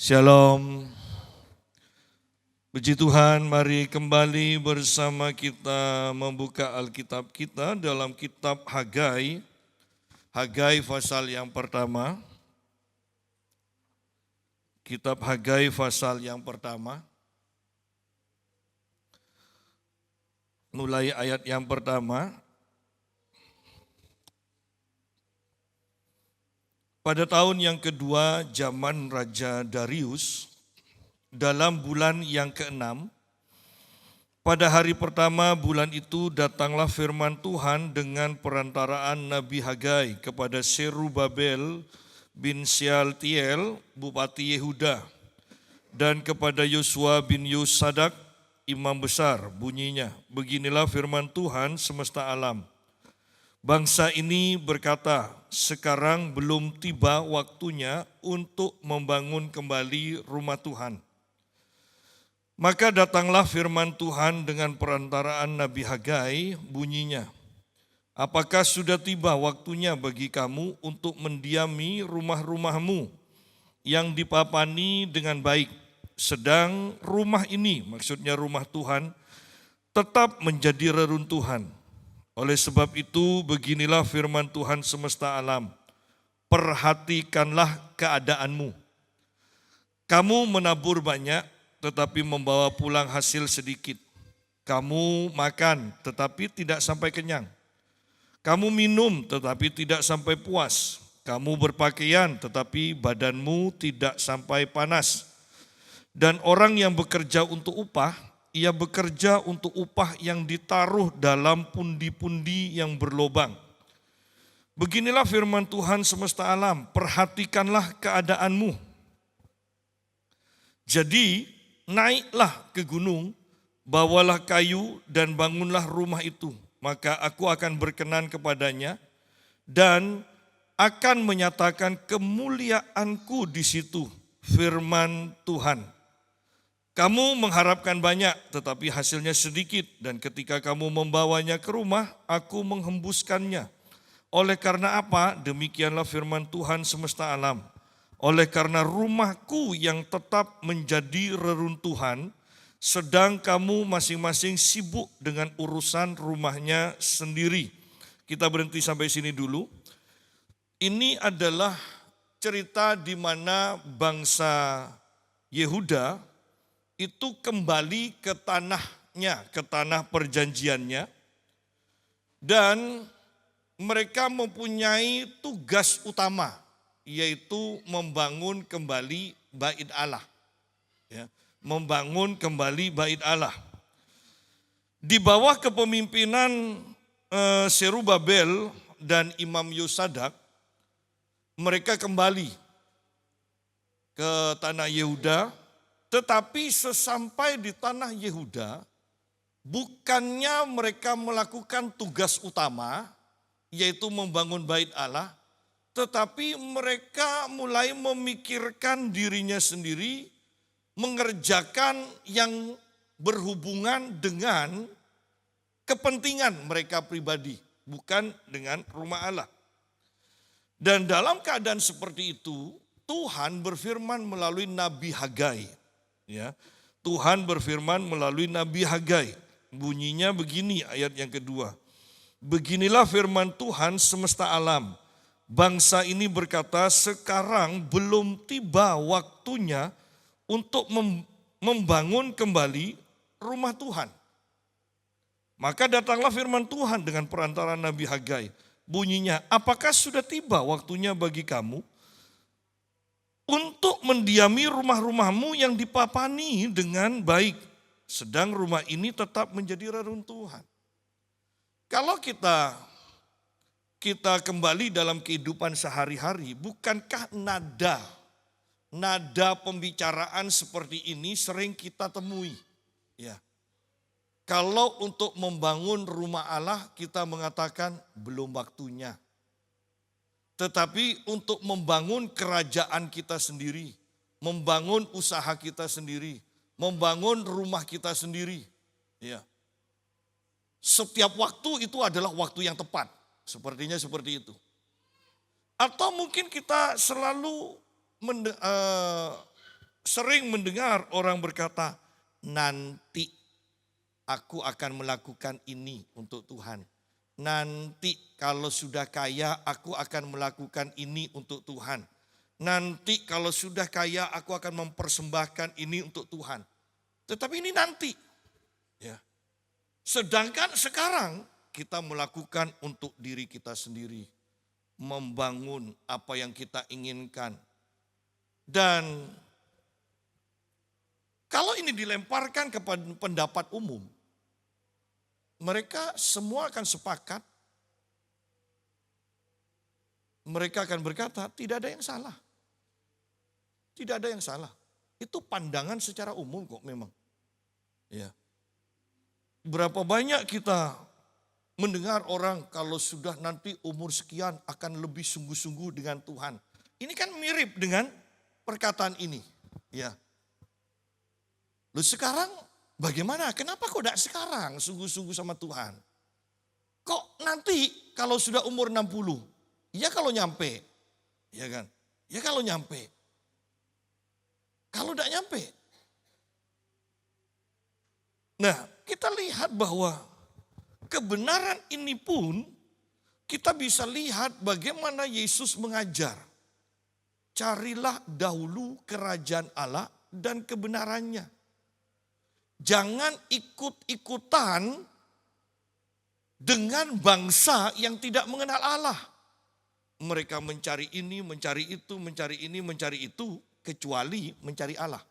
Shalom. Puji Tuhan, mari kembali bersama kita membuka Alkitab kita dalam kitab Hagai. Hagai pasal yang pertama. Kitab Hagai pasal yang pertama. Mulai ayat yang pertama. Pada tahun yang kedua zaman Raja Darius, dalam bulan yang ke-6, pada hari pertama bulan itu datanglah firman Tuhan dengan perantaraan Nabi Hagai kepada Serubabel bin Shealtiel, Bupati Yehuda, dan kepada Yosua bin Yosadak, Imam Besar. Bunyinya, beginilah firman Tuhan semesta alam. Bangsa ini berkata, sekarang belum tiba waktunya untuk membangun kembali rumah Tuhan. Maka datanglah firman Tuhan dengan perantaraan Nabi Hagai, bunyinya, apakah sudah tiba waktunya bagi kamu untuk mendiami rumah-rumahmu yang dipapani dengan baik, sedang rumah ini, maksudnya rumah Tuhan, tetap menjadi reruntuhan. Oleh sebab itu, beginilah firman Tuhan semesta alam, perhatikanlah keadaanmu. Kamu menabur banyak, tetapi membawa pulang hasil sedikit. Kamu makan, tetapi tidak sampai kenyang. Kamu minum, tetapi tidak sampai puas. Kamu berpakaian, tetapi badanmu tidak sampai panas. Dan orang yang bekerja untuk upah, ia bekerja untuk upah yang ditaruh dalam pundi-pundi yang berlobang. Beginilah firman Tuhan semesta alam, perhatikanlah keadaanmu. Jadi naiklah ke gunung, bawalah kayu dan bangunlah rumah itu. Maka aku akan berkenan kepadanya dan akan menyatakan kemuliaanku di situ, firman Tuhan. Kamu mengharapkan banyak, tetapi hasilnya sedikit, dan ketika kamu membawanya ke rumah, aku menghembuskannya. Oleh karena apa? Demikianlah firman Tuhan semesta alam. Oleh karena rumahku yang tetap menjadi reruntuhan, sedang kamu masing-masing sibuk dengan urusan rumahnya sendiri. Kita berhenti sampai sini dulu. Ini adalah cerita di mana bangsa Yehuda itu kembali ke tanahnya, ke tanah perjanjiannya, dan mereka mempunyai tugas utama, yaitu membangun kembali bait Allah. Ya, membangun kembali bait Allah. Di bawah kepemimpinan Serubabel dan Imam Yosadak, mereka kembali ke tanah Yehuda. Tetapi sesampai di tanah Yehuda, bukannya mereka melakukan tugas utama, yaitu membangun bait Allah, tetapi mereka mulai memikirkan dirinya sendiri, mengerjakan yang berhubungan dengan kepentingan mereka pribadi, bukan dengan rumah Allah. Dan dalam keadaan seperti itu, Tuhan berfirman melalui Nabi Hagai. Ya, Tuhan berfirman melalui Nabi Hagai. Bunyinya begini ayat yang kedua. Beginilah firman Tuhan semesta alam. Bangsa ini berkata, sekarang belum tiba waktunya untuk membangun kembali rumah Tuhan. Maka datanglah firman Tuhan dengan perantara Nabi Hagai. Bunyinya, apakah sudah tiba waktunya bagi kamu untuk mendiami rumah-rumahmu yang dipapani dengan baik, sedang rumah ini tetap menjadi reruntuhan. Kalau kita kembali dalam kehidupan sehari-hari, bukankah nada pembicaraan seperti ini sering kita temui? Ya. Kalau untuk membangun rumah Allah, kita mengatakan belum waktunya. Tetapi untuk membangun kerajaan kita sendiri, membangun usaha kita sendiri, membangun rumah kita sendiri, ya. Setiap waktu itu adalah waktu yang tepat, sepertinya seperti itu. Atau mungkin kita selalu sering mendengar orang berkata, nanti aku akan melakukan ini untuk Tuhan. Nanti kalau sudah kaya aku akan melakukan ini untuk Tuhan. Nanti kalau sudah kaya aku akan mempersembahkan ini untuk Tuhan. Tetapi ini nanti. Ya. Sedangkan sekarang kita melakukan untuk diri kita sendiri. Membangun apa yang kita inginkan. Dan kalau ini dilemparkan kepada pendapat umum, mereka semua akan sepakat. Mereka akan berkata, tidak ada yang salah. Tidak ada yang salah. Itu pandangan secara umum kok memang. Ya. Berapa banyak kita mendengar orang kalau sudah nanti umur sekian akan lebih sungguh-sungguh dengan Tuhan. Ini kan mirip dengan perkataan ini. Ya. Lalu sekarang bagaimana? Kenapa kok tidak sekarang sungguh-sungguh sama Tuhan? Kok nanti kalau sudah umur 60? Ya kalau nyampe. Ya kan? Ya kalau nyampe. Kalau tidak nyampe. Nah, kita lihat bahwa kebenaran ini pun kita bisa lihat bagaimana Yesus mengajar. Carilah dahulu kerajaan Allah dan kebenarannya. Jangan ikut-ikutan dengan bangsa yang tidak mengenal Allah. Mereka mencari ini, mencari itu, mencari ini, mencari itu, kecuali mencari Allah.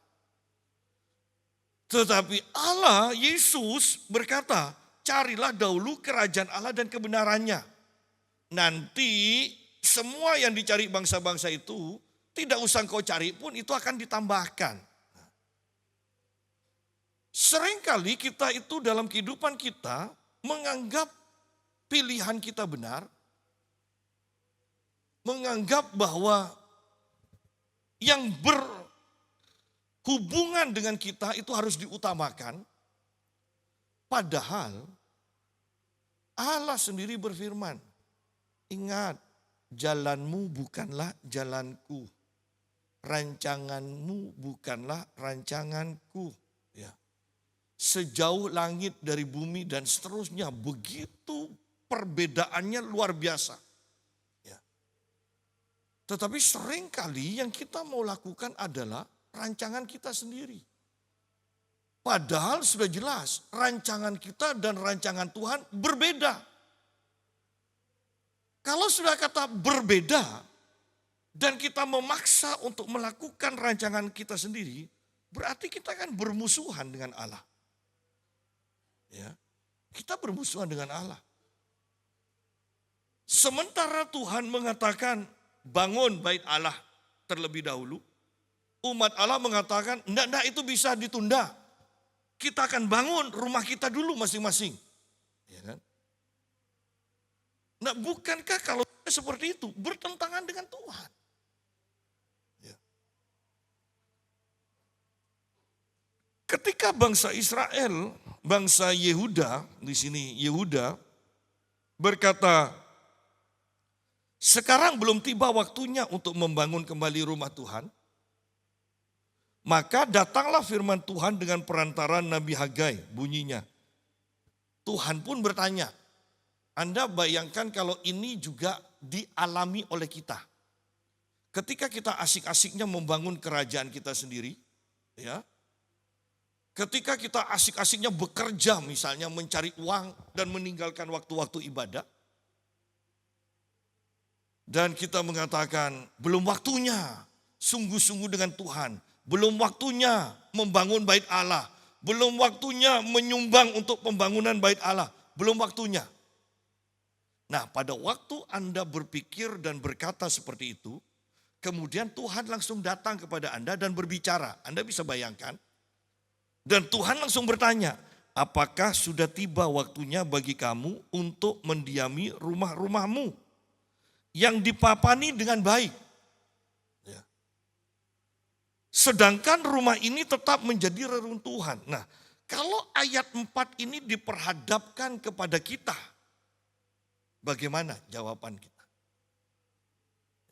Tetapi Allah, Yesus berkata, carilah dahulu kerajaan Allah dan kebenarannya. Nanti semua yang dicari bangsa-bangsa itu, tidak usah kau cari pun itu akan ditambahkan. Seringkali kita itu dalam kehidupan kita menganggap pilihan kita benar. Menganggap bahwa yang berhubungan dengan kita itu harus diutamakan. Padahal Allah sendiri berfirman, ingat jalanmu bukanlah jalanku. Rancanganmu bukanlah rancanganku. Ya. Sejauh langit dari bumi dan seterusnya. Begitu perbedaannya luar biasa. Ya. Tetapi seringkali yang kita mau lakukan adalah rancangan kita sendiri. Padahal sudah jelas rancangan kita dan rancangan Tuhan berbeda. Kalau sudah kata berbeda dan kita memaksa untuk melakukan rancangan kita sendiri, berarti kita kan bermusuhan dengan Allah. Ya, kita bermusuhan dengan Allah. Sementara Tuhan mengatakan bangun bait Allah terlebih dahulu, umat Allah mengatakan enggak itu bisa ditunda. Kita akan bangun rumah kita dulu masing-masing. Ya kan? Nah, bukankah kalau seperti itu bertentangan dengan Tuhan? Ya. Ketika bangsa Israel, bangsa Yehuda, di sini Yehuda berkata, sekarang belum tiba waktunya untuk membangun kembali rumah Tuhan. Maka datanglah firman Tuhan dengan perantaran Nabi Hagai, bunyinya. Tuhan pun bertanya, Anda bayangkan kalau ini juga dialami oleh kita. Ketika kita asik-asiknya membangun kerajaan kita sendiri, ya. Ketika kita asik-asiknya bekerja misalnya mencari uang dan meninggalkan waktu-waktu ibadah. Dan kita mengatakan belum waktunya sungguh-sungguh dengan Tuhan. Belum waktunya membangun bait Allah. Belum waktunya menyumbang untuk pembangunan bait Allah. Belum waktunya. Nah, pada waktu Anda berpikir dan berkata seperti itu, kemudian Tuhan langsung datang kepada Anda dan berbicara. Anda bisa bayangkan. Dan Tuhan langsung bertanya, apakah sudah tiba waktunya bagi kamu untuk mendiami rumah-rumahmu yang dipapani dengan baik? Ya. Sedangkan rumah ini tetap menjadi reruntuhan. Nah, kalau ayat 4 ini diperhadapkan kepada kita, bagaimana jawaban kita?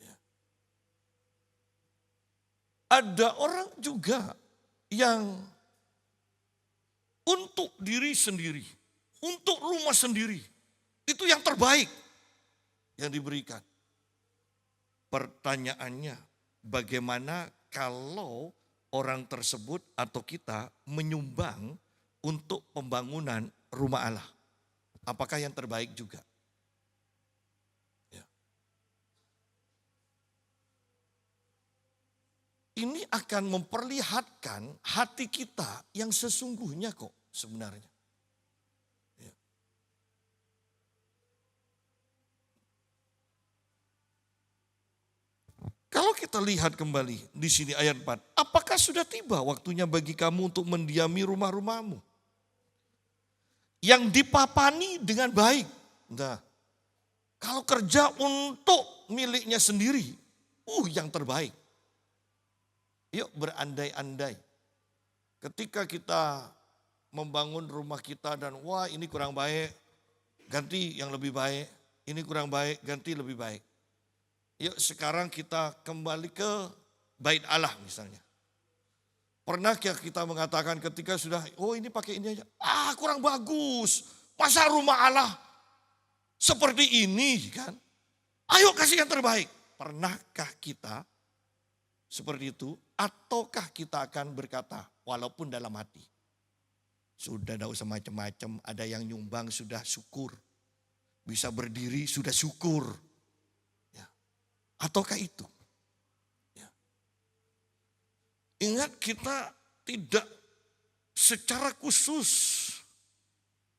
Ya. Ada orang juga yang untuk diri sendiri, untuk rumah sendiri, itu yang terbaik yang diberikan. Pertanyaannya, bagaimana kalau orang tersebut atau kita menyumbang untuk pembangunan rumah Allah? Apakah yang terbaik juga? Ya. Ini akan memperlihatkan hati kita yang sesungguhnya kok sebenarnya. Ya. Kalau kita lihat kembali di sini ayat 4, apakah sudah tiba waktunya bagi kamu untuk mendiami rumah-rumahmu yang dipapani dengan baik? Nah, kalau kerja untuk miliknya sendiri, yang terbaik. Yuk berandai-andai. Ketika kita membangun rumah kita dan wah ini kurang baik, ganti yang lebih baik. Ini kurang baik, ganti lebih baik. Yuk sekarang kita kembali ke bait Allah misalnya. Pernah kita mengatakan ketika sudah, ini pakai ini aja. Kurang bagus. Masa rumah Allah seperti ini kan? Ayo kasih yang terbaik. Pernahkah kita seperti itu? Ataukah kita akan berkata, walaupun dalam hati. Sudah tidak usah macam-macam, ada yang nyumbang sudah syukur. Bisa berdiri sudah syukur. Ya. Ataukah itu? Ya. Ingat kita tidak secara khusus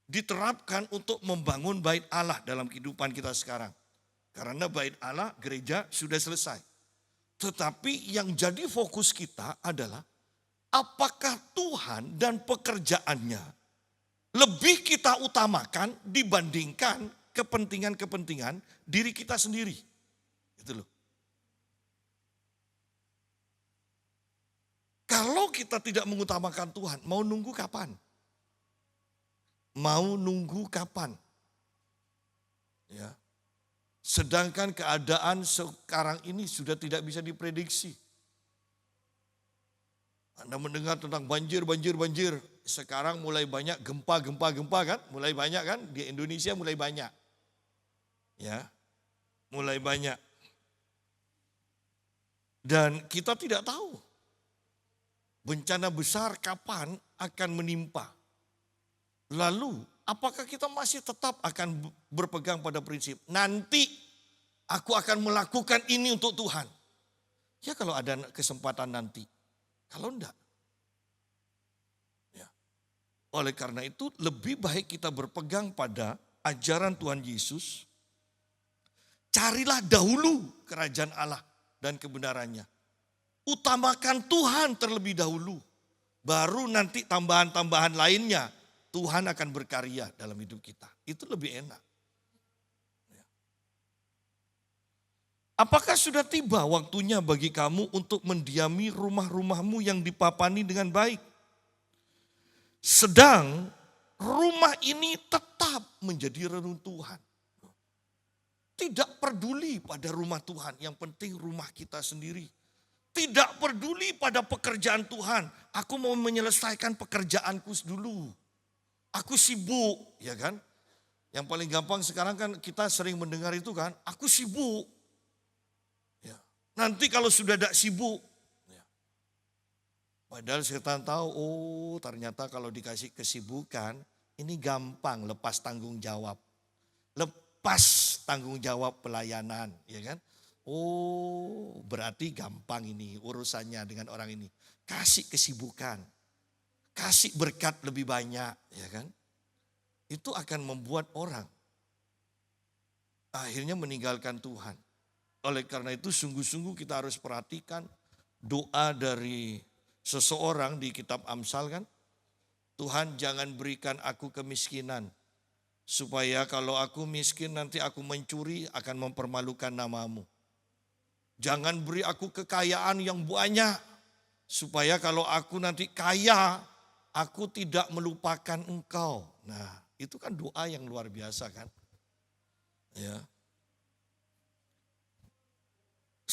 diterapkan untuk membangun bait Allah dalam kehidupan kita sekarang. Karena bait Allah, gereja sudah selesai. Tetapi yang jadi fokus kita adalah apakah Tuhan dan pekerjaannya lebih kita utamakan dibandingkan kepentingan-kepentingan diri kita sendiri. Itu loh. Kalau kita tidak mengutamakan Tuhan, mau nunggu kapan? Mau nunggu kapan? Ya. Sedangkan keadaan sekarang ini sudah tidak bisa diprediksi. Anda mendengar tentang banjir. Sekarang mulai banyak gempa kan? Mulai banyak kan? Di Indonesia mulai banyak. Ya, mulai banyak. Dan kita tidak tahu bencana besar kapan akan menimpa. Lalu apakah kita masih tetap akan berpegang pada prinsip, nanti aku akan melakukan ini untuk Tuhan. Ya kalau ada kesempatan nanti. Kalau enggak. Ya. Oleh karena itu lebih baik kita berpegang pada ajaran Tuhan Yesus. Carilah dahulu kerajaan Allah dan kebenarannya. Utamakan Tuhan terlebih dahulu. Baru nanti tambahan-tambahan lainnya. Tuhan akan berkarya dalam hidup kita. Itu lebih enak. Apakah sudah tiba waktunya bagi kamu untuk mendiami rumah-rumahmu yang dipapani dengan baik? Sedang rumah ini tetap menjadi reruntuhan. Tidak peduli pada rumah Tuhan, yang penting rumah kita sendiri. Tidak peduli pada pekerjaan Tuhan, aku mau menyelesaikan pekerjaanku dulu. Aku sibuk, ya kan? Yang paling gampang sekarang kan kita sering mendengar itu kan, aku sibuk. Ya. Nanti kalau sudah tidak sibuk. Ya. Padahal setan tahu, ternyata kalau dikasih kesibukan, ini gampang lepas tanggung jawab. Lepas tanggung jawab pelayanan, ya kan? Berarti gampang ini urusannya dengan orang ini. Kasih kesibukan. Kasih berkat lebih banyak, ya kan? Itu akan membuat orang akhirnya meninggalkan Tuhan. Oleh karena itu sungguh-sungguh kita harus perhatikan doa dari seseorang di kitab Amsal kan. Tuhan jangan berikan aku kemiskinan. Supaya kalau aku miskin nanti aku mencuri akan mempermalukan namamu. Jangan beri aku kekayaan yang banyak. Supaya kalau aku nanti kaya, aku tidak melupakan engkau. Nah, itu kan doa yang luar biasa kan. Ya.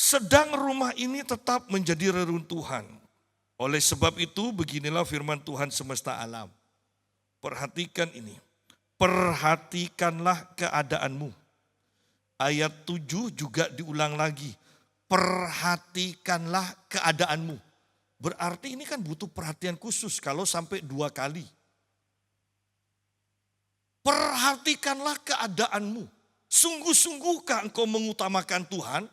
sedang rumah ini tetap menjadi reruntuhan. Oleh sebab itu beginilah firman Tuhan semesta alam. Perhatikan ini. Perhatikanlah keadaanmu. Ayat 7 juga diulang lagi. Perhatikanlah keadaanmu. Berarti ini kan butuh perhatian khusus kalau sampai 2 kali. Perhatikanlah keadaanmu. Sungguh-sungguhkah engkau mengutamakan Tuhan?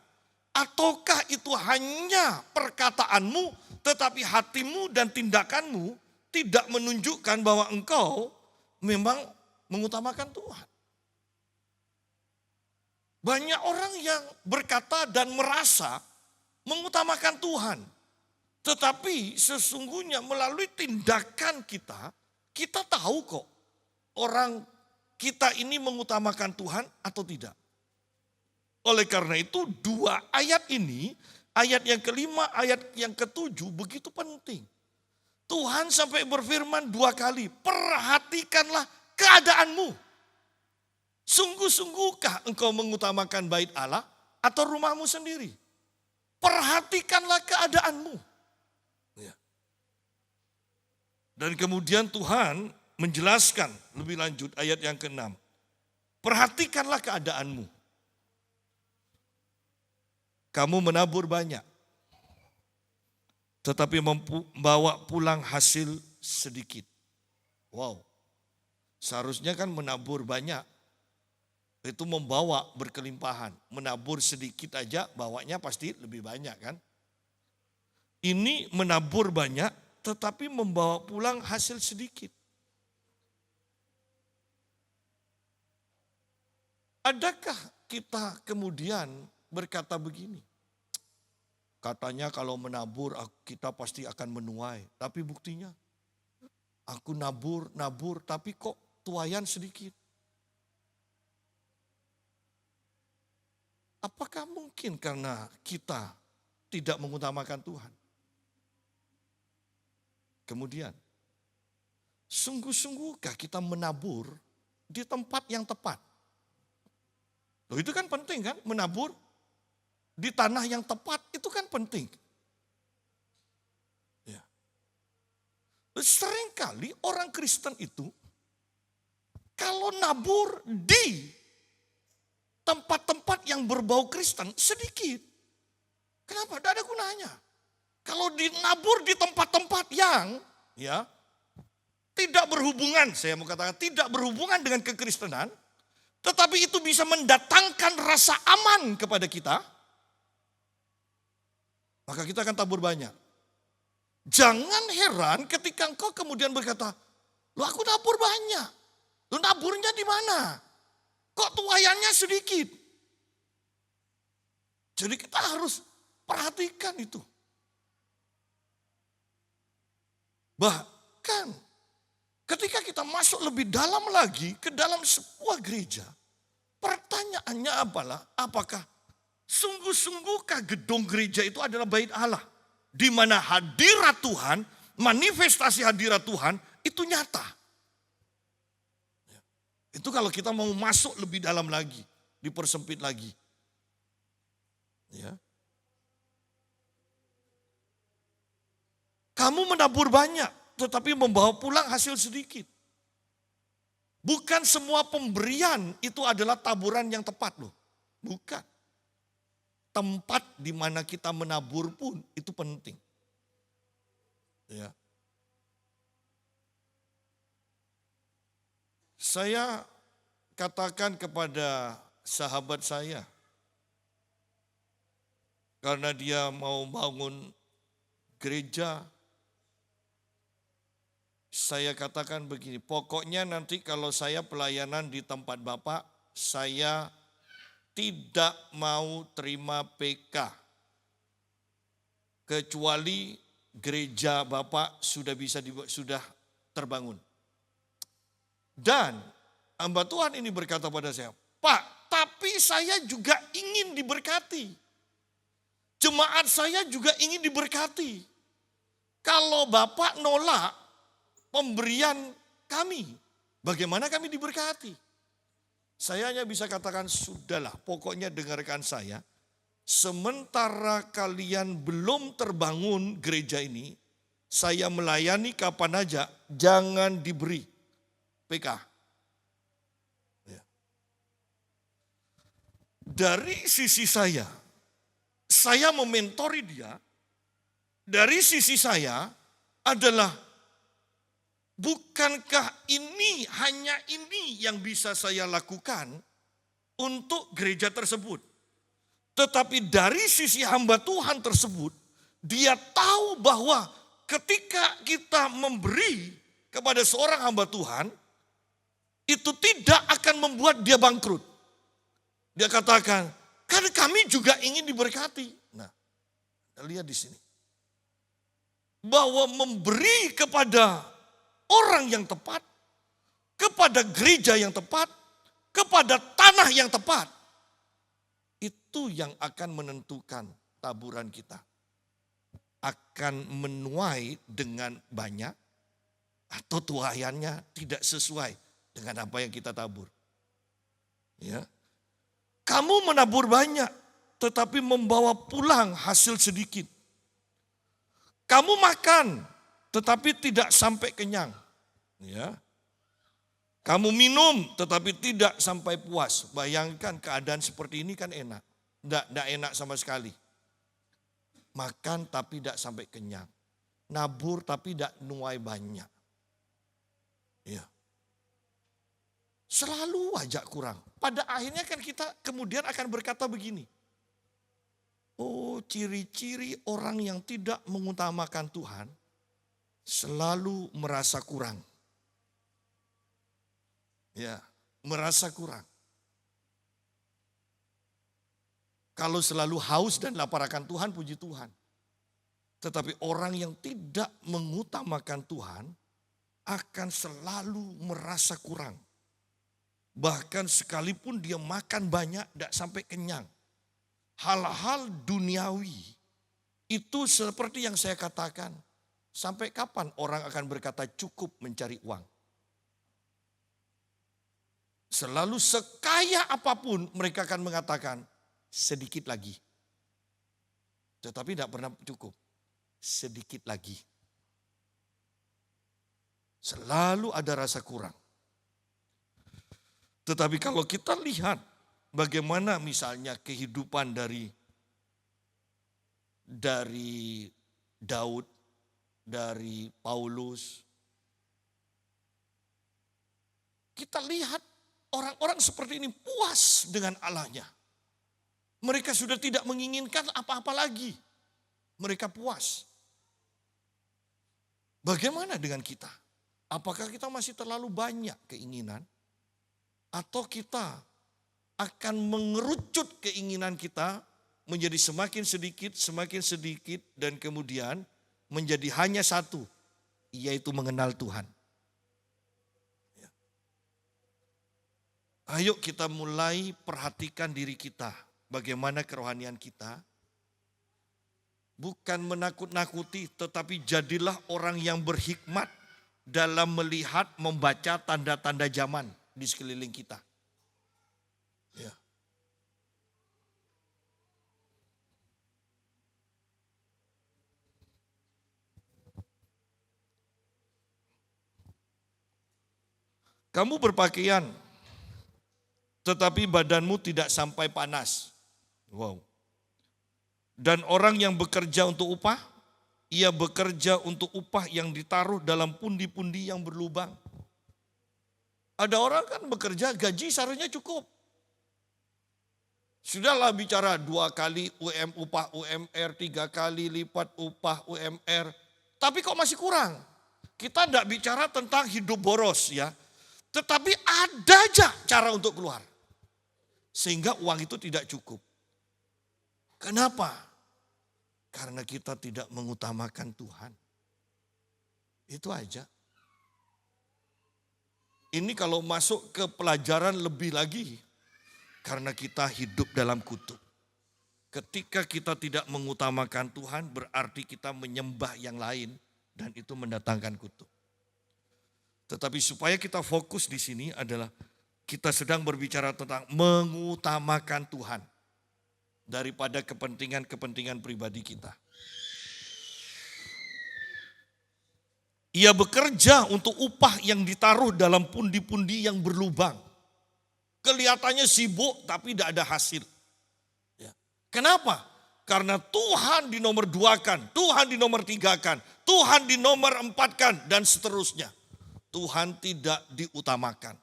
Ataukah itu hanya perkataanmu tetapi hatimu dan tindakanmu tidak menunjukkan bahwa engkau memang mengutamakan Tuhan? Banyak orang yang berkata dan merasa mengutamakan Tuhan. Tetapi sesungguhnya melalui tindakan kita, kita tahu kok orang kita ini mengutamakan Tuhan atau tidak. Oleh karena itu 2 ayat ini, ayat yang kelima, ayat yang ketujuh begitu penting. Tuhan sampai berfirman 2 kali, perhatikanlah keadaanmu. Sungguh-sungguhkah engkau mengutamakan bait Allah atau rumahmu sendiri? Perhatikanlah keadaanmu. Ya. Dan kemudian Tuhan menjelaskan lebih lanjut ayat yang ke-6. Perhatikanlah keadaanmu. Kamu menabur banyak, tetapi membawa pulang hasil sedikit. Wow, seharusnya kan menabur banyak, itu membawa berkelimpahan. Menabur sedikit aja bawanya pasti lebih banyak kan. Ini menabur banyak, tetapi membawa pulang hasil sedikit. Adakah kita kemudian berkata begini, katanya kalau menabur kita pasti akan menuai. Tapi buktinya aku nabur tapi kok tuaian sedikit. Apakah mungkin karena kita tidak mengutamakan Tuhan? Kemudian, sungguh-sungguhkah kita menabur di tempat yang tepat? Loh, itu kan penting kan, menabur di tanah yang tepat itu kan penting. Ya. Seringkali orang Kristen itu kalau nabur di tempat-tempat yang berbau Kristen sedikit. Kenapa? Tidak ada gunanya. Kalau dinabur di tempat-tempat yang ya tidak berhubungan, saya mau katakan tidak berhubungan dengan kekristenan, tetapi itu bisa mendatangkan rasa aman kepada kita, maka kita akan tabur banyak. Jangan heran ketika engkau kemudian berkata, "Loh, aku nabur banyak." "Loh, naburnya di mana? Kok tuaiannya sedikit?" Jadi kita harus perhatikan itu. Bahkan ketika kita masuk lebih dalam lagi ke dalam sebuah gereja, pertanyaannya apakah sungguh-sungguhkah gedung gereja itu adalah bait Allah? Di mana hadirat Tuhan, manifestasi hadirat Tuhan itu nyata. Itu kalau kita mau masuk lebih dalam lagi, dipersempit lagi. Ya. Kamu menabur banyak, tetapi membawa pulang hasil sedikit. Bukan semua pemberian itu adalah taburan yang tepat loh. Bukan. Tempat di mana kita menabur pun itu penting. Ya. Saya katakan kepada sahabat saya, karena dia mau bangun gereja, saya katakan begini, pokoknya nanti kalau saya pelayanan di tempat Bapak, saya tidak mau terima PK. Kecuali gereja Bapak sudah terbangun. Dan hamba Tuhan ini berkata pada saya, "Pak, tapi saya juga ingin diberkati. Jemaat saya juga ingin diberkati. Kalau Bapak nolak pemberian kami, bagaimana kami diberkati?" Saya hanya bisa katakan, sudahlah, pokoknya dengarkan saya. sementara kalian belum terbangun gereja ini, saya melayani kapan aja, jangan diberi PK. Ya. Dari sisi saya mementori dia. Dari sisi saya adalah, bukankah hanya ini yang bisa saya lakukan untuk gereja tersebut. Tetapi dari sisi hamba Tuhan tersebut, dia tahu bahwa ketika kita memberi kepada seorang hamba Tuhan, itu tidak akan membuat dia bangkrut. Dia katakan, karena kami juga ingin diberkati. Nah, lihat di sini. Bahwa memberi kepada orang yang tepat, kepada gereja yang tepat, kepada tanah yang tepat, itu yang akan menentukan taburan kita. Akan menuai dengan banyak atau tuaiannya tidak sesuai dengan apa yang kita tabur. Ya. Kamu menabur banyak tetapi membawa pulang hasil sedikit. Kamu makan tetapi tidak sampai kenyang. Ya. Kamu minum tetapi tidak sampai puas. Bayangkan keadaan seperti ini kan enak. Tidak enak sama sekali. Makan tapi tidak sampai kenyang. Nabur tapi tidak nuai banyak. Ya. Selalu aja kurang. Pada akhirnya kan kita kemudian akan berkata begini. Oh, ciri-ciri orang yang tidak mengutamakan Tuhan selalu merasa kurang. Ya, merasa kurang. Kalau selalu haus dan lapar akan Tuhan, puji Tuhan. Tetapi orang yang tidak mengutamakan Tuhan akan selalu merasa kurang. Bahkan sekalipun dia makan banyak, tidak sampai kenyang. Hal-hal duniawi itu seperti yang saya katakan. Sampai kapan orang akan berkata cukup mencari uang? Selalu sekaya apapun mereka akan mengatakan sedikit lagi. Tetapi tidak pernah cukup. Sedikit lagi. Selalu ada rasa kurang. Tetapi kalau kita lihat bagaimana misalnya kehidupan dari Daud, dari Paulus. Kita lihat orang-orang seperti ini puas dengan Allahnya. Mereka sudah tidak menginginkan apa-apa lagi. Mereka puas. Bagaimana dengan kita? Apakah kita masih terlalu banyak keinginan? Atau kita akan mengerucut keinginan kita menjadi semakin sedikit, dan kemudian menjadi hanya satu, yaitu mengenal Tuhan. Ayo kita mulai perhatikan diri kita, bagaimana kerohanian kita. Bukan menakut-nakuti, tetapi jadilah orang yang berhikmat dalam melihat, membaca tanda-tanda zaman di sekeliling kita. Ya. Kamu berpakaian, tetapi badanmu tidak sampai panas. Wow. Dan orang yang bekerja untuk upah, ia bekerja untuk upah yang ditaruh dalam pundi-pundi yang berlubang. Ada orang kan bekerja gaji seharusnya cukup. Sudahlah bicara 2 kali upah UMR, 3 kali lipat upah UMR. Tapi kok masih kurang? Kita tidak bicara tentang hidup boros ya. Tetapi ada aja cara untuk keluar. Sehingga uang itu tidak cukup. Kenapa? Karena kita tidak mengutamakan Tuhan. Itu aja. Ini kalau masuk ke pelajaran lebih lagi. Karena kita hidup dalam kutuk. Ketika kita tidak mengutamakan Tuhan, berarti kita menyembah yang lain. Dan itu mendatangkan kutuk. Tetapi supaya kita fokus di sini adalah kita sedang berbicara tentang mengutamakan Tuhan. daripada kepentingan-kepentingan pribadi kita. Ia bekerja untuk upah yang ditaruh dalam pundi-pundi yang berlubang. Kelihatannya sibuk tapi tidak ada hasil. Ya. Kenapa? Karena Tuhan dinomor duakan, Tuhan dinomor tigakan, Tuhan dinomor empatkan dan seterusnya. Tuhan tidak diutamakan.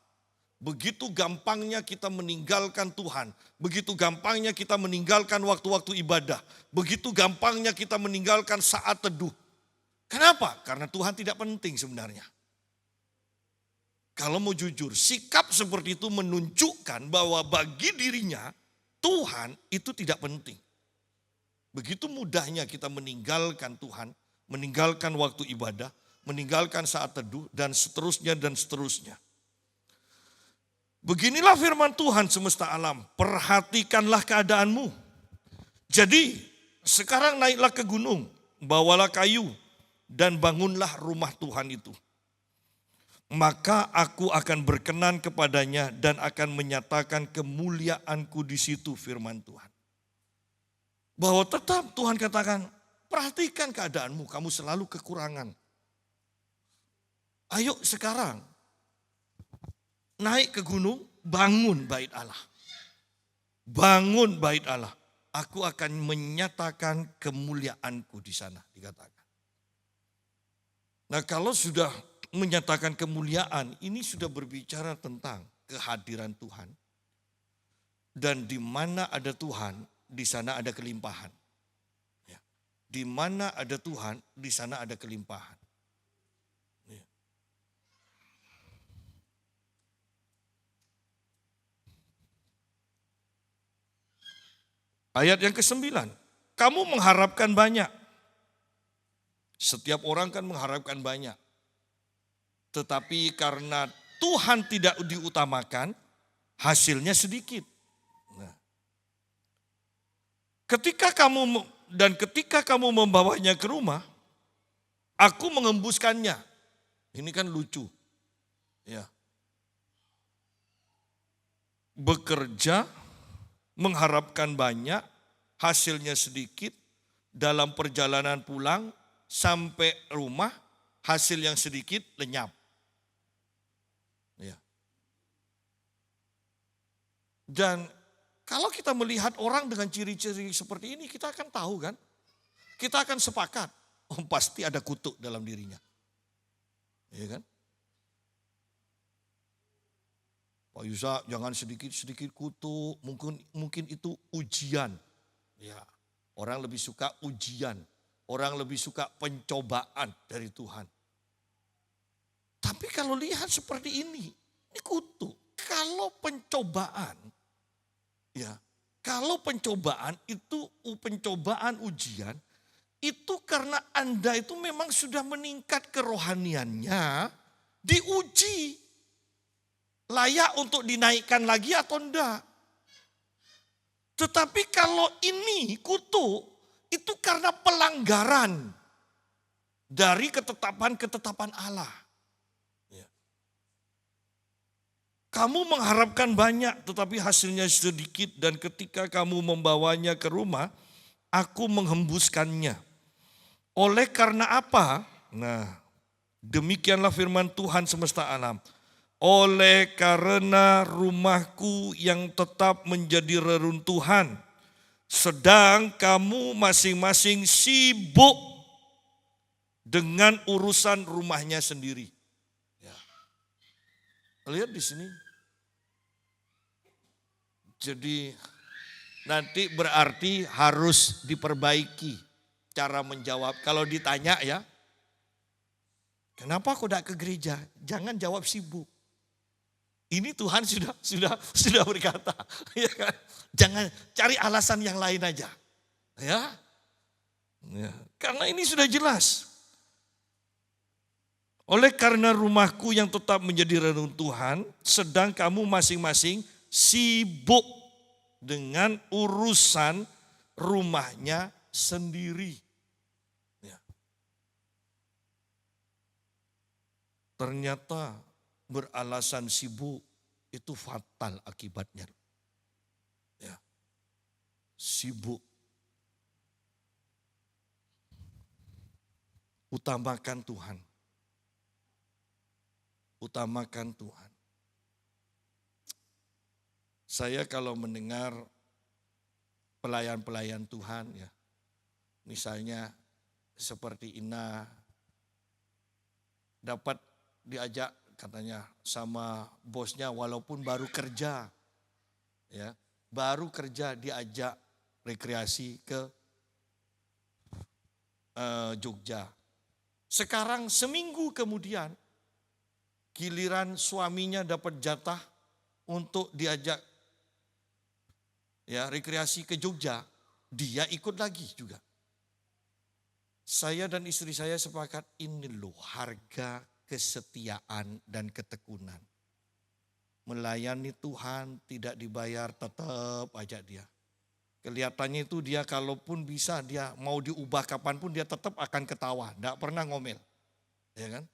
Begitu gampangnya kita meninggalkan Tuhan. Begitu gampangnya kita meninggalkan waktu-waktu ibadah. Begitu gampangnya kita meninggalkan saat teduh. Kenapa? Karena Tuhan tidak penting sebenarnya. Kalau mau jujur, sikap seperti itu menunjukkan bahwa bagi dirinya Tuhan itu tidak penting. Begitu mudahnya kita meninggalkan Tuhan, meninggalkan waktu ibadah, meninggalkan saat teduh, dan seterusnya dan seterusnya. Beginilah firman Tuhan semesta alam, perhatikanlah keadaanmu. Jadi sekarang naiklah ke gunung, bawalah kayu, dan bangunlah rumah Tuhan itu. Maka aku akan berkenan kepadanya dan akan menyatakan kemuliaanku di situ, firman Tuhan. Bahwa tetap Tuhan katakan, perhatikan keadaanmu, kamu selalu kekurangan. Ayo sekarang naik ke gunung, bangun bait Allah. Bangun bait Allah. Aku akan menyatakan kemuliaanku di sana, dikatakan. Nah, kalau sudah menyatakan kemuliaan, ini sudah berbicara tentang kehadiran Tuhan. Dan di mana ada Tuhan, di sana ada kelimpahan. Ya. Di mana ada Tuhan, di sana ada kelimpahan. Ya. Ayat yang ke-9, kamu mengharapkan banyak. Setiap orang kan mengharapkan banyak. Tetapi karena Tuhan tidak diutamakan, hasilnya sedikit. Nah, ketika kamu membawanya ke rumah, aku mengembuskannya. Ini kan lucu. Ya. Bekerja, mengharapkan banyak, hasilnya sedikit, dalam perjalanan pulang, sampai rumah, hasil yang sedikit lenyap. Ya. Dan kalau kita melihat orang dengan ciri-ciri seperti ini, kita akan tahu kan. Kita akan sepakat, pasti ada kutuk dalam dirinya. Ya kan? Pak Yusa, jangan sedikit-sedikit kutuk, mungkin itu ujian. Ya, orang lebih suka ujian. Orang lebih suka pencobaan dari Tuhan. Tapi kalau lihat seperti ini kutuk. Kalau pencobaan, ya, kalau pencobaan itu pencobaan ujian, itu karena Anda itu memang sudah meningkat kerohaniannya, diuji. Layak untuk dinaikkan lagi atau enggak. Tetapi kalau ini kutuk, itu karena pelanggaran dari ketetapan-ketetapan Allah. Ya. Kamu mengharapkan banyak tetapi hasilnya sedikit dan ketika kamu membawanya ke rumah, aku menghembuskannya. Oleh karena apa? Nah, demikianlah firman Tuhan semesta alam. Oleh karena rumahku yang tetap menjadi reruntuhan, sedang kamu masing-masing sibuk dengan urusan rumahnya sendiri. Ya. Lihat di sini. Jadi nanti berarti harus diperbaiki cara menjawab. Kalau ditanya ya, kenapa kau tidak ke gereja? Jangan jawab sibuk. Ini Tuhan sudah berkata, ya kan? Jangan cari alasan yang lain aja, ya. Karena ini sudah jelas. Oleh karena rumahku yang tetap menjadi reruntuhan, sedang kamu masing-masing sibuk dengan urusan rumahnya sendiri. Ya. Ternyata beralasan sibuk itu fatal akibatnya. Ya. sibuk. Utamakan Tuhan. Utamakan Tuhan. Saya kalau mendengar pelayan-pelayan Tuhan ya, misalnya seperti Ina, dapat diajak katanya sama bosnya walaupun baru kerja, ya baru kerja diajak rekreasi ke Jogja. Sekarang seminggu kemudian giliran suaminya dapat jatah untuk diajak ya rekreasi ke Jogja, dia ikut lagi juga. Saya dan istri saya sepakat, ini loh harga kesetiaan dan ketekunan. Melayani Tuhan tidak dibayar, tetap aja dia. Kelihatannya itu dia kalaupun bisa, dia mau diubah kapanpun dia tetap akan ketawa, tidak pernah ngomel. Ya kan?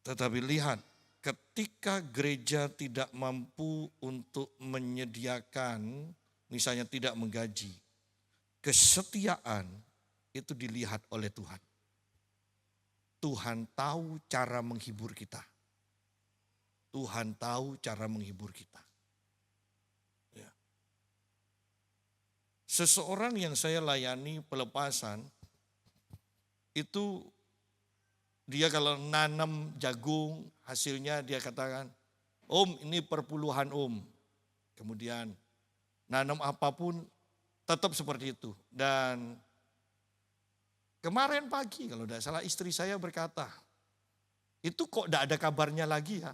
Tetapi lihat, ketika gereja tidak mampu untuk menyediakan, misalnya tidak menggaji, kesetiaan itu dilihat oleh Tuhan. Tuhan tahu cara menghibur kita. Tuhan tahu cara menghibur kita. Ya. Seseorang yang saya layani pelepasan, itu dia kalau nanam jagung, hasilnya dia katakan, Om ini perpuluhan Om. Kemudian nanam apapun tetap seperti itu. Dan kemarin pagi kalau tidak salah istri saya berkata, itu kok tidak ada kabarnya lagi ya.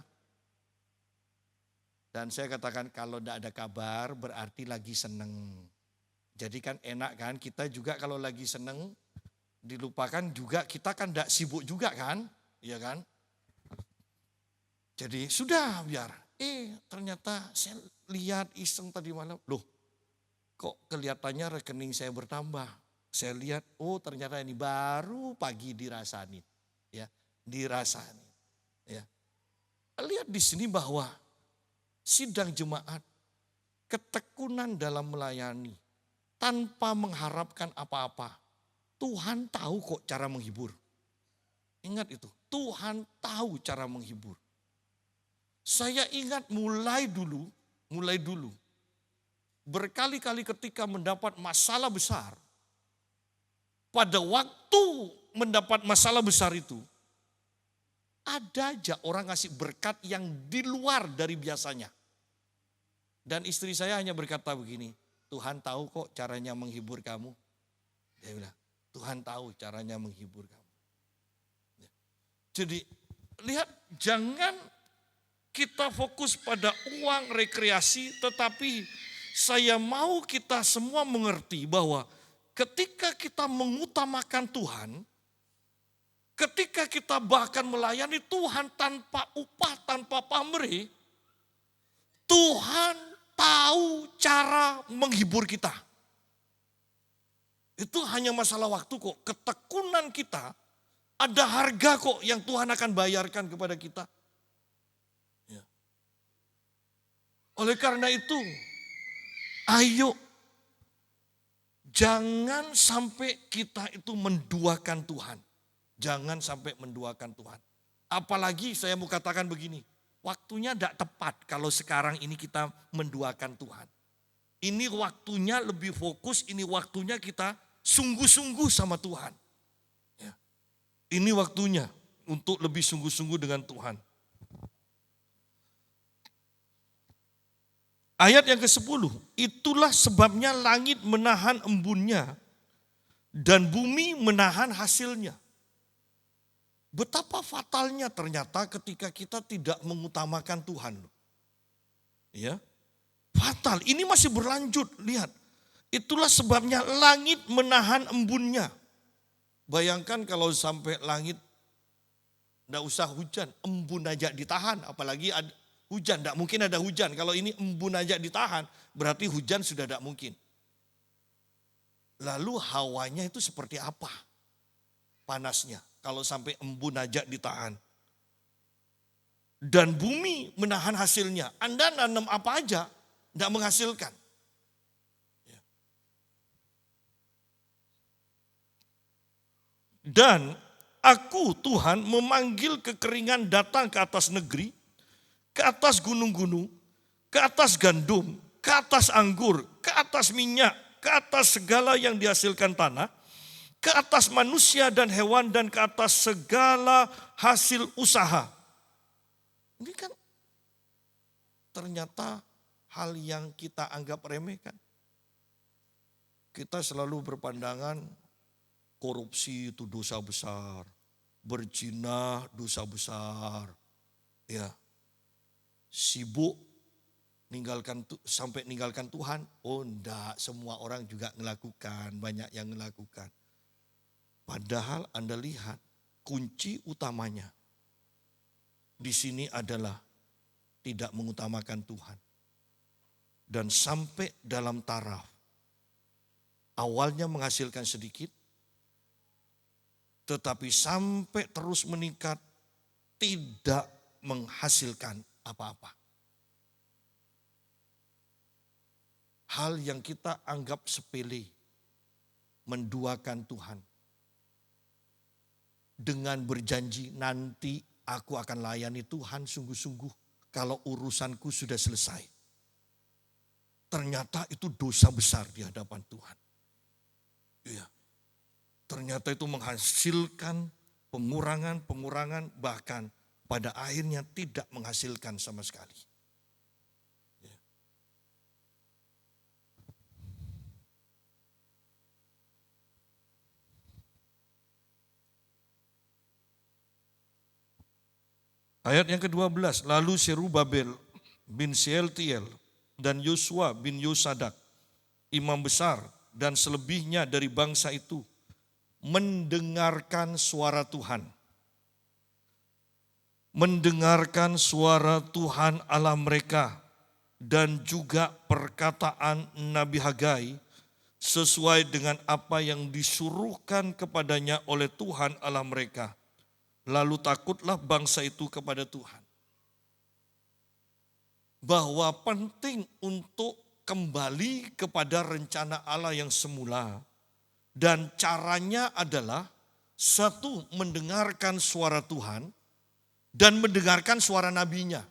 Dan saya katakan kalau tidak ada kabar berarti lagi seneng. Jadi kan enak kan, kita juga kalau lagi seneng dilupakan juga, kita kan tidak sibuk juga kan, iya kan. Jadi sudah biar, ternyata saya lihat iseng tadi malam, loh kok kelihatannya rekening saya bertambah. Saya lihat, oh ternyata ini baru pagi dirasani, ya dirasani, ya. Lihat di sini bahwa sidang jemaat, ketekunan dalam melayani, tanpa mengharapkan apa-apa. Tuhan tahu kok cara menghibur. Ingat itu, Tuhan tahu cara menghibur. Saya ingat mulai dulu, berkali-kali ketika mendapat masalah besar, pada waktu mendapat masalah besar itu, ada aja orang ngasih berkat yang di luar dari biasanya. Dan istri saya hanya berkata begini, Tuhan tahu kok caranya menghibur kamu. Dia bilang, Tuhan tahu caranya menghibur kamu. Jadi lihat, jangan kita fokus pada uang rekreasi, tetapi saya mau kita semua mengerti bahwa ketika kita mengutamakan Tuhan, ketika kita bahkan melayani Tuhan tanpa upah, tanpa pamrih, Tuhan tahu cara menghibur kita. Itu hanya masalah waktu kok. Ketekunan kita, ada harga kok yang Tuhan akan bayarkan kepada kita. Ya. Oleh karena itu, ayo jangan sampai kita itu menduakan Tuhan. Jangan sampai menduakan Tuhan. Apalagi saya mau katakan begini, waktunya tidak tepat kalau sekarang ini kita menduakan Tuhan. Ini waktunya lebih fokus, ini waktunya kita sungguh-sungguh sama Tuhan. Ya. Ini waktunya untuk lebih sungguh-sungguh dengan Tuhan. Ayat yang ke-10, itulah sebabnya langit menahan embunnya dan bumi menahan hasilnya. Betapa fatalnya ternyata ketika kita tidak mengutamakan Tuhan. Ya, fatal. Ini masih berlanjut. Lihat, itulah sebabnya langit menahan embunnya. Bayangkan kalau sampai langit tidak usah hujan, embun aja ditahan. Apalagi ada hujan, tidak mungkin ada hujan. Kalau ini embun aja ditahan, berarti hujan sudah tidak mungkin. Lalu hawanya itu seperti apa? Panasnya. Kalau sampai embun aja ditahan. Dan bumi menahan hasilnya. Anda nanam apa aja, tidak menghasilkan. Dan aku Tuhan memanggil kekeringan datang ke atas negeri, ke atas gunung-gunung, ke atas gandum, ke atas anggur, ke atas minyak, ke atas segala yang dihasilkan tanah, ke atas manusia dan hewan, dan ke atas segala hasil usaha. Ini kan ternyata hal yang kita anggap remeh kan. Kita selalu berpandangan korupsi itu dosa besar, berzina dosa besar, ya, sibuk sampai ninggalkan Tuhan. Oh enggak, semua orang juga melakukan, banyak yang melakukan. Padahal Anda lihat kunci utamanya di sini adalah tidak mengutamakan Tuhan. Dan sampai dalam taraf awalnya menghasilkan sedikit, tetapi sampai terus meningkat tidak menghasilkan apa-apa. Hal yang kita anggap sepele, menduakan Tuhan. Dengan berjanji nanti aku akan layani Tuhan sungguh-sungguh kalau urusanku sudah selesai. Ternyata itu dosa besar di hadapan Tuhan. Iya. Ternyata itu menghasilkan pengurangan, bahkan pada akhirnya tidak menghasilkan sama sekali. Ya. Ayat yang ke-12, lalu Serubabel bin Sealtiel dan Yosua bin Yosadak, imam besar dan selebihnya dari bangsa itu, mendengarkan suara Tuhan. Mendengarkan suara Tuhan Allah mereka dan juga perkataan Nabi Hagai sesuai dengan apa yang disuruhkan kepadanya oleh Tuhan Allah mereka. Lalu takutlah bangsa itu kepada Tuhan. Bahwa penting untuk kembali kepada rencana Allah yang semula. Dan caranya adalah satu, mendengarkan suara Tuhan dan mendengarkan suara nabinya.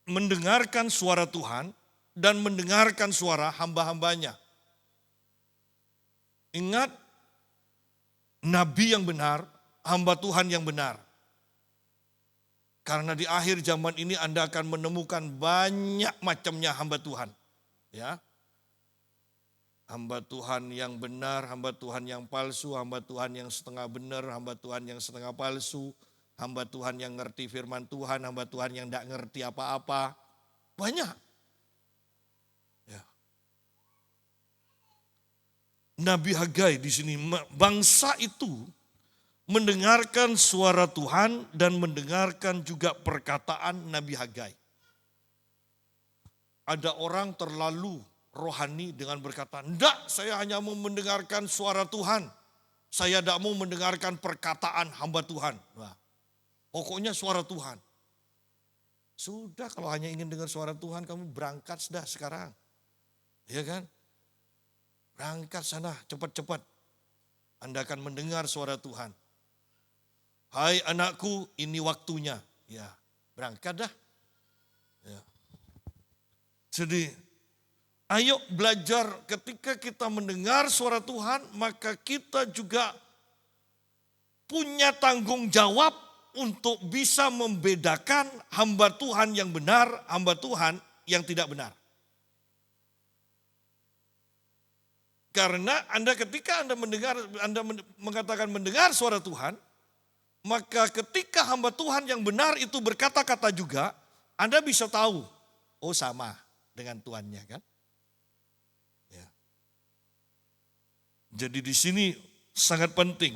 Mendengarkan suara Tuhan dan mendengarkan suara hamba-hambanya. Ingat, nabi yang benar, hamba Tuhan yang benar. Karena di akhir zaman ini Anda akan menemukan banyak macamnya hamba Tuhan. Ya. Hamba Tuhan yang benar, hamba Tuhan yang palsu, hamba Tuhan yang setengah benar, hamba Tuhan yang setengah palsu, hamba Tuhan yang ngerti firman Tuhan, hamba Tuhan yang tidak ngerti apa-apa. Banyak. Ya. Nabi Hagai di sini, bangsa itu mendengarkan suara Tuhan dan mendengarkan juga perkataan Nabi Hagai. Ada orang terlalu rohani dengan berkata, enggak, saya hanya mau mendengarkan suara Tuhan. Saya tidak mau mendengarkan perkataan hamba Tuhan. Nah, pokoknya suara Tuhan. Sudah, kalau hanya ingin dengar suara Tuhan, kamu berangkat sudah sekarang. Iya kan? Berangkat sana, cepat-cepat. Anda akan mendengar suara Tuhan. Hai anakku, ini waktunya. Ya, berangkat dah. Ya. Jadi, ayo belajar ketika kita mendengar suara Tuhan, maka kita juga punya tanggung jawab untuk bisa membedakan hamba Tuhan yang benar, hamba Tuhan yang tidak benar. Karena ketika Anda mengatakan mendengar suara Tuhan, maka ketika hamba Tuhan yang benar itu berkata-kata juga, Anda bisa tahu, oh sama dengan tuannya kan. Ya. Jadi di sini sangat penting.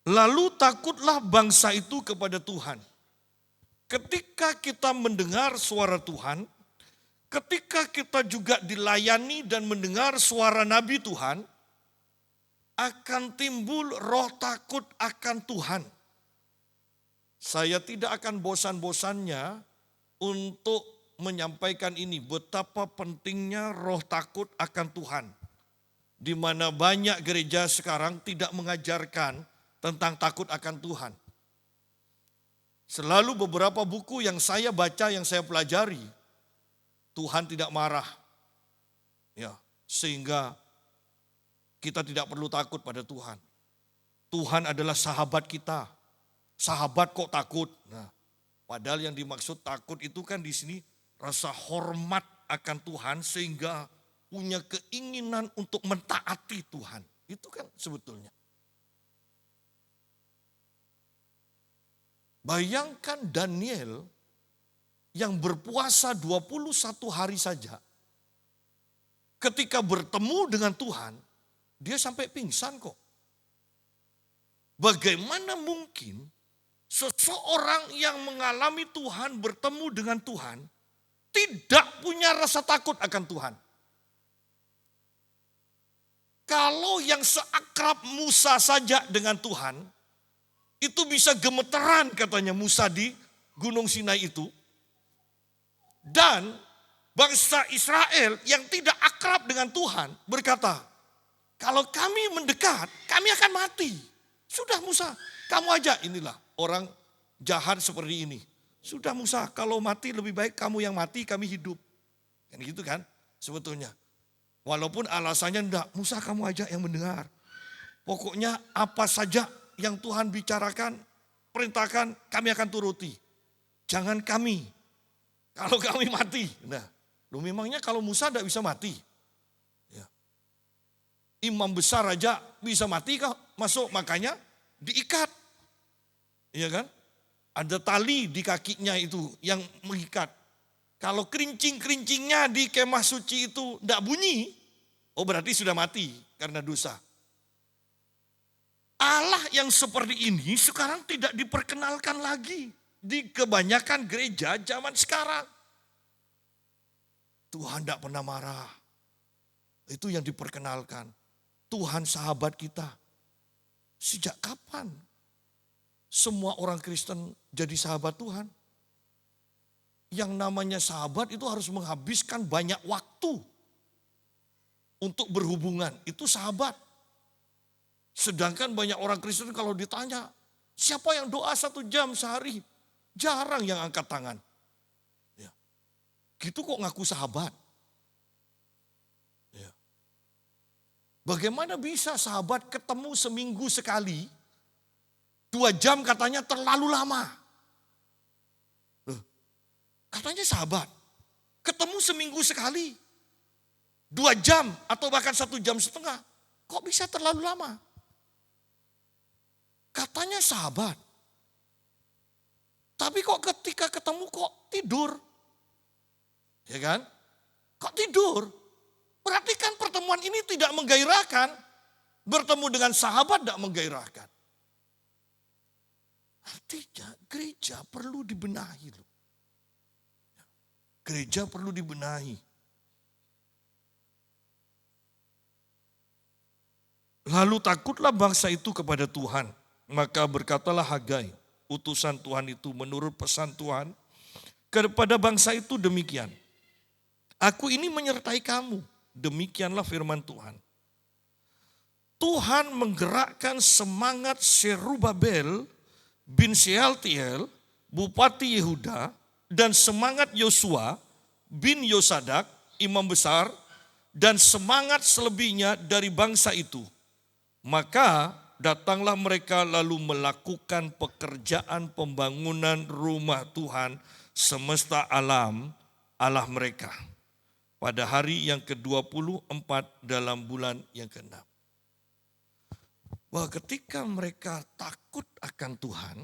Lalu takutlah bangsa itu kepada Tuhan. Ketika kita mendengar suara Tuhan, ketika kita juga dilayani dan mendengar suara Nabi Tuhan, akan timbul roh takut akan Tuhan. Saya tidak akan bosan-bosannya untuk menyampaikan ini, betapa pentingnya roh takut akan Tuhan. di mana banyak gereja sekarang tidak mengajarkan tentang takut akan Tuhan. Selalu beberapa buku yang saya baca, yang saya pelajari, Tuhan tidak marah. Ya, sehingga kita tidak perlu takut pada Tuhan. Tuhan adalah sahabat kita. Sahabat kok takut? Nah, padahal yang dimaksud takut itu kan di sini rasa hormat akan Tuhan sehingga punya keinginan untuk mentaati Tuhan. Itu kan sebetulnya. Bayangkan Daniel yang berpuasa 21 hari saja. Ketika bertemu dengan Tuhan, dia sampai pingsan kok. Bagaimana mungkin seseorang yang mengalami Tuhan, bertemu dengan Tuhan, tidak punya rasa takut akan Tuhan? Kalau yang seakrab Musa saja dengan Tuhan, itu bisa gemeteran katanya Musa di Gunung Sinai itu. Dan bangsa Israel yang tidak akrab dengan Tuhan berkata, kalau kami mendekat, kami akan mati. Sudah Musa, kamu aja, inilah orang jahat seperti ini. Sudah Musa, kalau mati lebih baik kamu yang mati, kami hidup. Kan gitu kan sebetulnya. Walaupun alasannya enggak, Musa kamu aja yang mendengar. Pokoknya apa saja yang Tuhan bicarakan, perintahkan, kami akan turuti. Jangan kami. Kalau kami mati. Nah, lu memangnya kalau Musa tidak bisa mati? Ya. Imam besar aja bisa mati kah? Masuk, makanya diikat. Iya kan? Ada tali di kakinya itu yang mengikat. Kalau kerincing-kerincingnya di kemah suci itu tidak bunyi, oh berarti sudah mati karena dosa. Allah yang seperti ini sekarang tidak diperkenalkan lagi di kebanyakan gereja zaman sekarang. Tuhan tidak pernah marah. Itu yang diperkenalkan. Tuhan sahabat kita. Sejak kapan semua orang Kristen jadi sahabat Tuhan? Yang namanya sahabat itu harus menghabiskan banyak waktu untuk berhubungan. Itu sahabat. Sedangkan banyak orang Kristen kalau ditanya, siapa yang doa 1 jam sehari? Jarang yang angkat tangan. Ya. Gitu kok ngaku sahabat. Ya. Bagaimana bisa sahabat ketemu seminggu sekali, 2 jam katanya terlalu lama. Loh, katanya sahabat, ketemu seminggu sekali, 2 jam atau bahkan 1,5 jam, kok bisa terlalu lama? Katanya sahabat. Tapi kok ketika ketemu kok tidur? Ya kan? Kok tidur? Berarti kan pertemuan ini tidak menggairahkan. Bertemu dengan sahabat tidak menggairahkan. Artinya gereja perlu dibenahi. Gereja perlu dibenahi. Lalu takutlah bangsa itu kepada Tuhan. Maka berkatalah Hagai, utusan Tuhan itu menurut pesan Tuhan kepada bangsa itu demikian. Aku ini menyertai kamu, demikianlah firman Tuhan. Tuhan menggerakkan semangat Serubabel bin Shealtiel, Bupati Yehuda, dan semangat Yosua bin Yosadak, imam besar, dan semangat selebihnya dari bangsa itu. Maka datanglah mereka lalu melakukan pekerjaan pembangunan rumah Tuhan semesta alam, Allah mereka. Pada hari yang ke-24 dalam bulan yang ke-6. Bahwa ketika mereka takut akan Tuhan,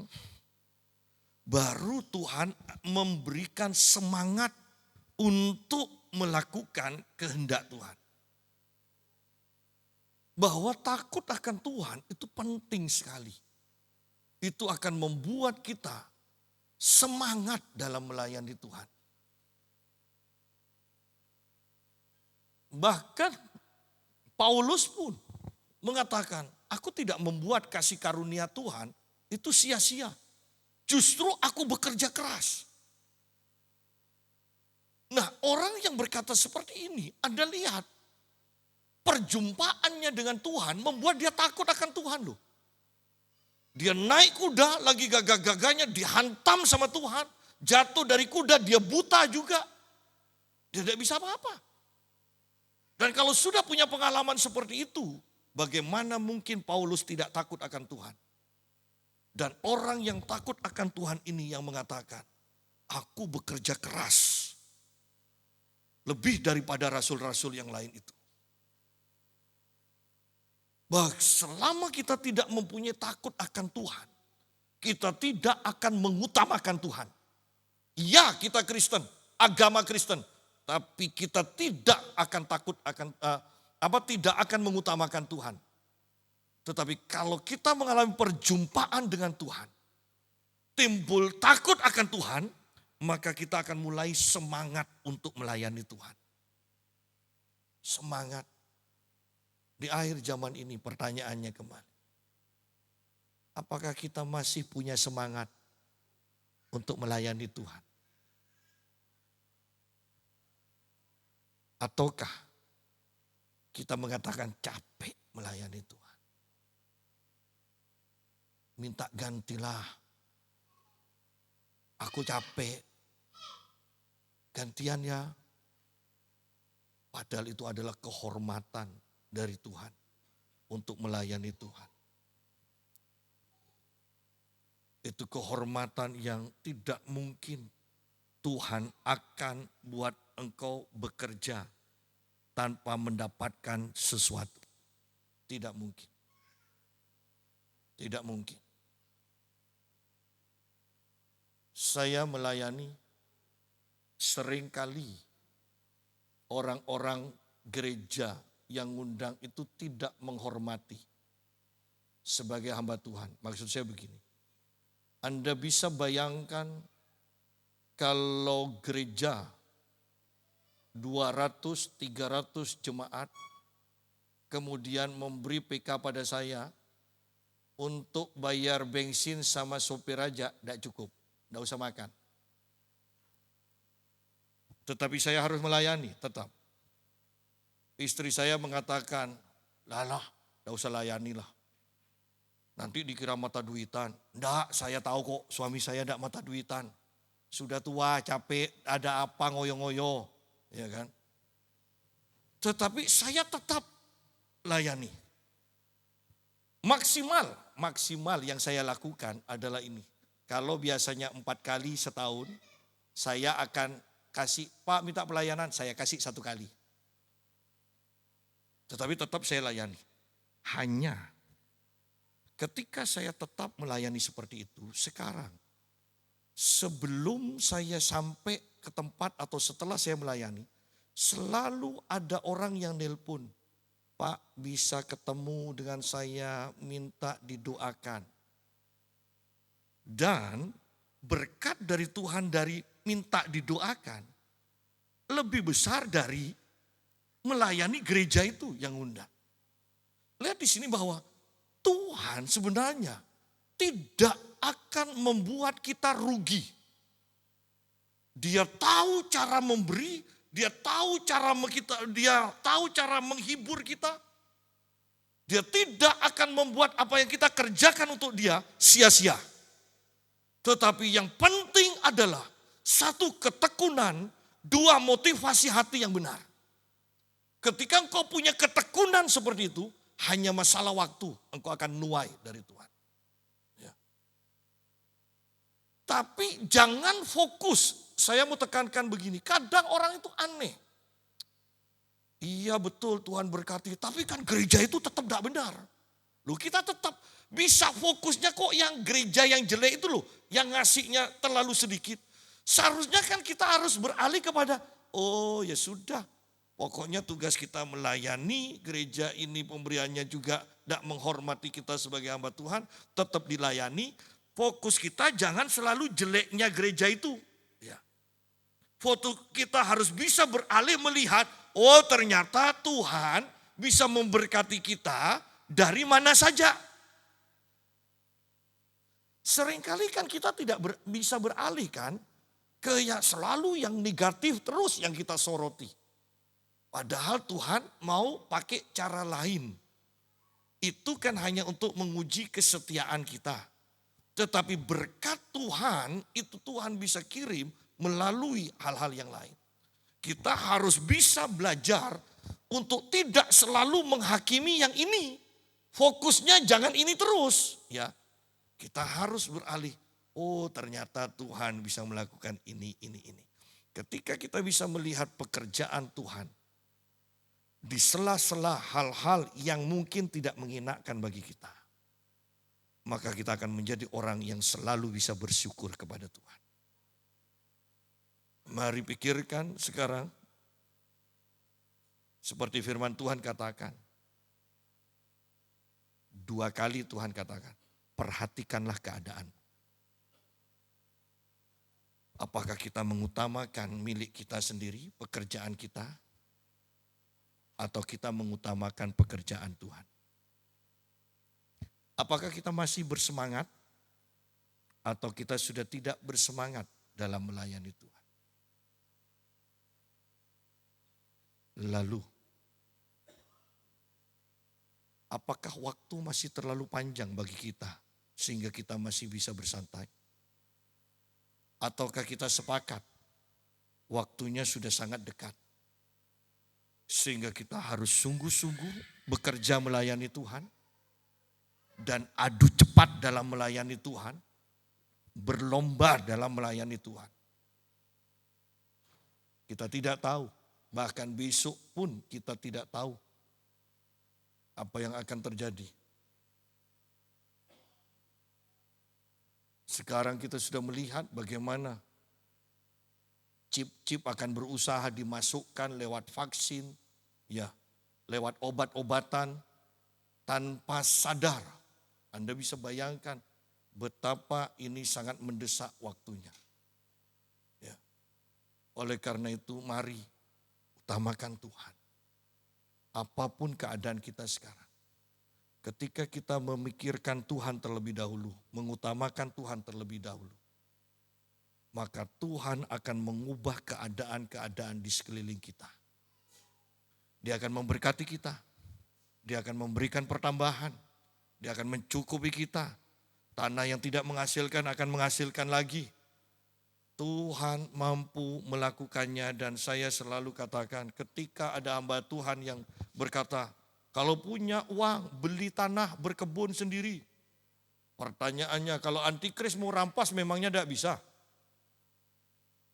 baru Tuhan memberikan semangat untuk melakukan kehendak Tuhan. Bahwa takut akan Tuhan itu penting sekali. Itu akan membuat kita semangat dalam melayani Tuhan. Bahkan Paulus pun mengatakan, aku tidak membuat kasih karunia Tuhan itu sia-sia. Justru aku bekerja keras. Nah, orang yang berkata seperti ini, Anda lihat, perjumpaannya dengan Tuhan membuat dia takut akan Tuhan loh. Dia naik kuda, lagi gagah-gagahnya dihantam sama Tuhan. Jatuh dari kuda, dia buta juga. Dia tidak bisa apa-apa. Dan kalau sudah punya pengalaman seperti itu, bagaimana mungkin Paulus tidak takut akan Tuhan? Dan orang yang takut akan Tuhan ini yang mengatakan, aku bekerja keras. Lebih daripada rasul-rasul yang lain itu. Selama kita tidak mempunyai takut akan Tuhan, kita tidak akan mengutamakan Tuhan. Ya, kita Kristen, agama Kristen, tapi kita tidak akan tidak akan mengutamakan Tuhan. Tetapi kalau kita mengalami perjumpaan dengan Tuhan, timbul takut akan Tuhan, maka kita akan mulai semangat untuk melayani Tuhan. Semangat. Di akhir zaman ini pertanyaannya kembali. Apakah kita masih punya semangat untuk melayani Tuhan? Ataukah kita mengatakan capek melayani Tuhan? Minta gantilah. Aku capek. Gantian ya. Padahal itu adalah kehormatan dari Tuhan untuk melayani Tuhan. Itu kehormatan yang tidak mungkin Tuhan akan buat engkau bekerja tanpa mendapatkan sesuatu. Tidak mungkin. Tidak mungkin. Saya melayani seringkali orang-orang gereja yang ngundang itu tidak menghormati sebagai hamba Tuhan. Maksud saya begini, Anda bisa bayangkan kalau gereja 200-300 jemaat kemudian memberi PK pada saya untuk bayar bensin sama sopir aja, tidak cukup, tidak usah makan. Tetapi saya harus melayani tetap. Istri saya mengatakan, lah, tidak usah layani lah. Nanti dikira mata duitan. Enggak, saya tahu kok suami saya tidak mata duitan. Sudah tua, capek, ada apa ngoyo-ngoyo. Ya kan? Tetapi saya tetap layani. Maksimal yang saya lakukan adalah ini. Kalau biasanya 4 kali setahun, saya akan kasih, Pak minta pelayanan, saya kasih 1 kali. Tetapi tetap saya layani. Hanya ketika saya tetap melayani seperti itu, sekarang sebelum saya sampai ke tempat atau setelah saya melayani, selalu ada orang yang nelpon, Pak bisa ketemu dengan saya, minta didoakan. Dan berkat dari Tuhan dari minta didoakan, lebih besar dari melayani gereja itu yang undang. Lihat di sini bahwa Tuhan sebenarnya tidak akan membuat kita rugi. Dia tahu cara memberi, dia tahu cara menghibur kita. Dia tidak akan membuat apa yang kita kerjakan untuk dia sia-sia. Tetapi yang penting adalah 1 ketekunan, 2 motivasi hati yang benar. Ketika engkau punya ketekunan seperti itu, hanya masalah waktu engkau akan nuai dari Tuhan. Ya. Tapi jangan fokus, saya mau tekankan begini, kadang orang itu aneh. Iya betul Tuhan berkati, tapi kan gereja itu tetap tidak benar. Loh kita tetap bisa fokusnya kok yang gereja yang jelek itu loh, yang ngasihnya terlalu sedikit. Seharusnya kan kita harus beralih kepada, oh ya sudah. Pokoknya tugas kita melayani gereja ini, pemberiannya juga tidak menghormati kita sebagai hamba Tuhan, tetap dilayani. Fokus kita jangan selalu jeleknya gereja itu. Ya. Fokus kita harus bisa beralih melihat, oh ternyata Tuhan bisa memberkati kita dari mana saja. Seringkali kan kita tidak bisa beralih kan ke yang selalu yang negatif terus yang kita soroti. Padahal Tuhan mau pakai cara lain. Itu kan hanya untuk menguji kesetiaan kita. Tetapi berkat Tuhan itu Tuhan bisa kirim melalui hal-hal yang lain. Kita harus bisa belajar untuk tidak selalu menghakimi yang ini. Fokusnya jangan ini terus. Ya, kita harus beralih. Oh, ternyata Tuhan bisa melakukan ini. Ketika kita bisa melihat pekerjaan Tuhan di sela-sela hal-hal yang mungkin tidak mengenakan bagi kita, maka kita akan menjadi orang yang selalu bisa bersyukur kepada Tuhan. Mari pikirkan sekarang, seperti firman Tuhan katakan, 2 kali Tuhan katakan, perhatikanlah keadaan. Apakah kita mengutamakan milik kita sendiri, pekerjaan kita, atau kita mengutamakan pekerjaan Tuhan? Apakah kita masih bersemangat, atau kita sudah tidak bersemangat dalam melayani Tuhan? Lalu, apakah waktu masih terlalu panjang bagi kita sehingga kita masih bisa bersantai? Ataukah kita sepakat waktunya sudah sangat dekat sehingga kita harus sungguh-sungguh bekerja melayani Tuhan dan adu cepat dalam melayani Tuhan, berlomba dalam melayani Tuhan? Kita tidak tahu, bahkan besok pun kita tidak tahu apa yang akan terjadi. Sekarang kita sudah melihat bagaimana chip-chip akan berusaha dimasukkan lewat vaksin, ya, lewat obat-obatan tanpa sadar. Anda bisa bayangkan betapa ini sangat mendesak waktunya. Ya. Oleh karena itu mari utamakan Tuhan. Apapun keadaan kita sekarang. Ketika kita memikirkan Tuhan terlebih dahulu, mengutamakan Tuhan terlebih dahulu, maka Tuhan akan mengubah keadaan-keadaan di sekeliling kita. Dia akan memberkati kita, Dia akan memberikan pertambahan, Dia akan mencukupi kita. Tanah yang tidak menghasilkan akan menghasilkan lagi. Tuhan mampu melakukannya, dan saya selalu katakan ketika ada hamba Tuhan yang berkata, kalau punya uang, beli tanah, berkebun sendiri. Pertanyaannya, kalau antikris mau rampas memangnya tidak bisa?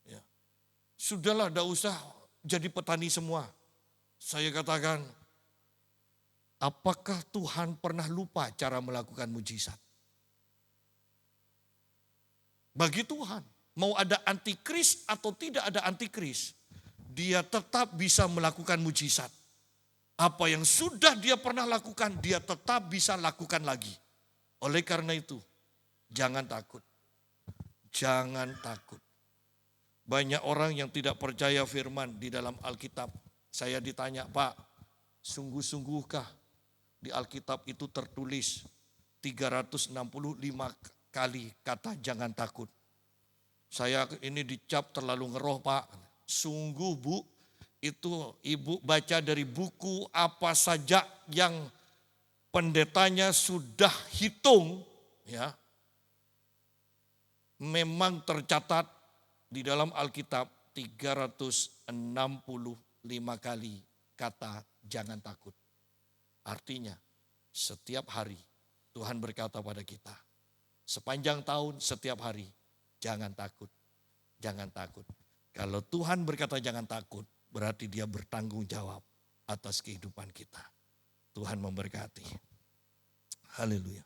Ya. Sudahlah, tidak usah jadi petani semua. Saya katakan, apakah Tuhan pernah lupa cara melakukan mujizat? Bagi Tuhan, mau ada antikris atau tidak ada antikris, Dia tetap bisa melakukan mujizat. Apa yang sudah Dia pernah lakukan, Dia tetap bisa lakukan lagi. Oleh karena itu, jangan takut. Jangan takut. Banyak orang yang tidak percaya firman di dalam Alkitab. Saya ditanya, Pak, sungguh-sungguhkah di Alkitab itu tertulis 365 kali kata jangan takut? Saya ini dicap terlalu ngeroh, Pak. Sungguh, Bu. Itu ibu baca dari buku apa saja yang pendetanya sudah hitung, ya. Memang tercatat di dalam Alkitab 365 kali kata jangan takut. Artinya setiap hari Tuhan berkata pada kita, sepanjang tahun setiap hari, jangan takut, jangan takut. Kalau Tuhan berkata jangan takut, berarti Dia bertanggung jawab atas kehidupan kita. Tuhan memberkati. Haleluya.